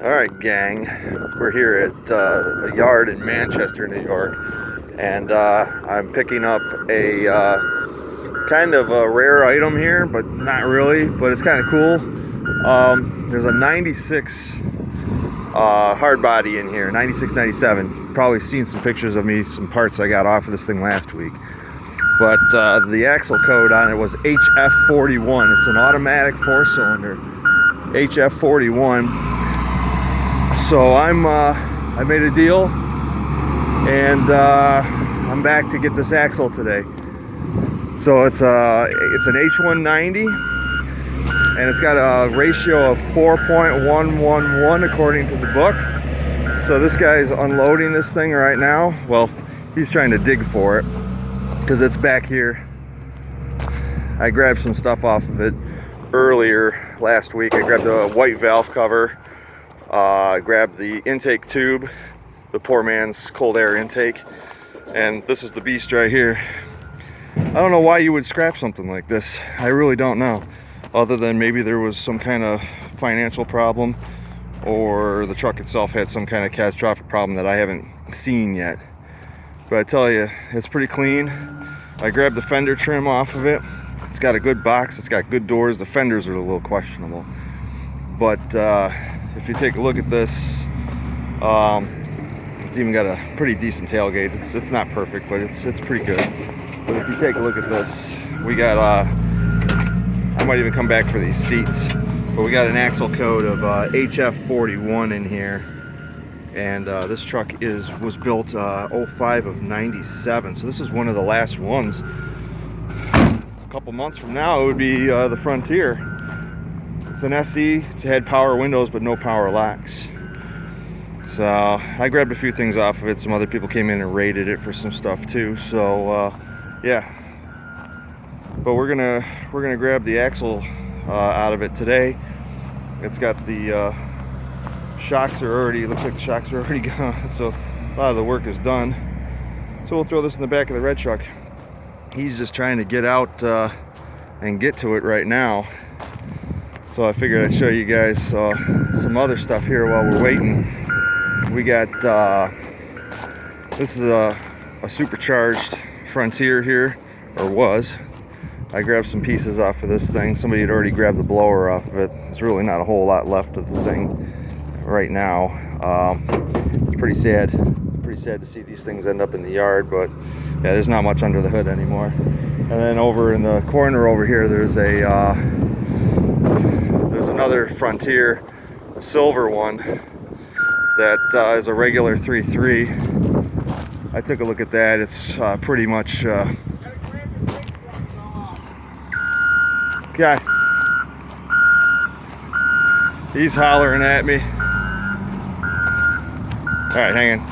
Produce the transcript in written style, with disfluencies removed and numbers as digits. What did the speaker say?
Alright gang, we're here at a yard in Manchester, New York, and I'm picking up a kind of a rare item here, but not really, but it's kind of cool. There's a 96 hardbody in here, 96, 97. Probably seen some pictures of me, some parts I got off of this thing last week. But the axle code on it was HF41. It's an automatic 4-cylinder, HF41. So I made a deal, and I'm back to get this axle today. So it's an H190, and it's got a ratio of 4.111 according to the book. So this guy's unloading this thing right now. Well, he's trying to dig for it because it's back here. I grabbed some stuff off of it earlier last week. I grabbed a white valve cover. I grabbed the intake tube, the poor man's cold air intake, and this is the beast right here. I don't know why you would scrap something like this. I really don't know, other than maybe there was some kind of financial problem, or the truck itself had some kind of catastrophic problem that I haven't seen yet. But I tell you, it's pretty clean. I grabbed the fender trim off of it. It's got a good box, it's got good doors. The fenders are a little questionable, but if you take a look at this, it's even got a pretty decent tailgate. It's not perfect, but it's pretty good. But if you take a look at this, we got I might even come back for these seats, but we got an axle code of HF41 in here, and this truck was built 05 of 97, so this is one of the last ones. A couple months from now it would be the Frontier. It's an SE. It's had power windows but no power locks. So I grabbed a few things off of it. Some other people came in and rated it for some stuff too. So yeah. But we're gonna grab the axle out of it today. It's got the shocks are already. Looks like the shocks are already gone. So a lot of the work is done. So we'll throw this in the back of the red truck. He's just trying to get out and get to it right now. So I figured I'd show you guys some other stuff here while we're waiting. We got, this is a supercharged Frontier here, or was. I grabbed some pieces off of this thing. Somebody had already grabbed the blower off of it. There's really not a whole lot left of the thing right now. It's pretty sad. Pretty sad to see these things end up in the yard, but yeah, there's not much under the hood anymore. And then over in the corner over here, there's another Frontier, a silver one that is a regular 3.3. I took a look at that. It's pretty much okay. He's hollering at me. All right, hang on.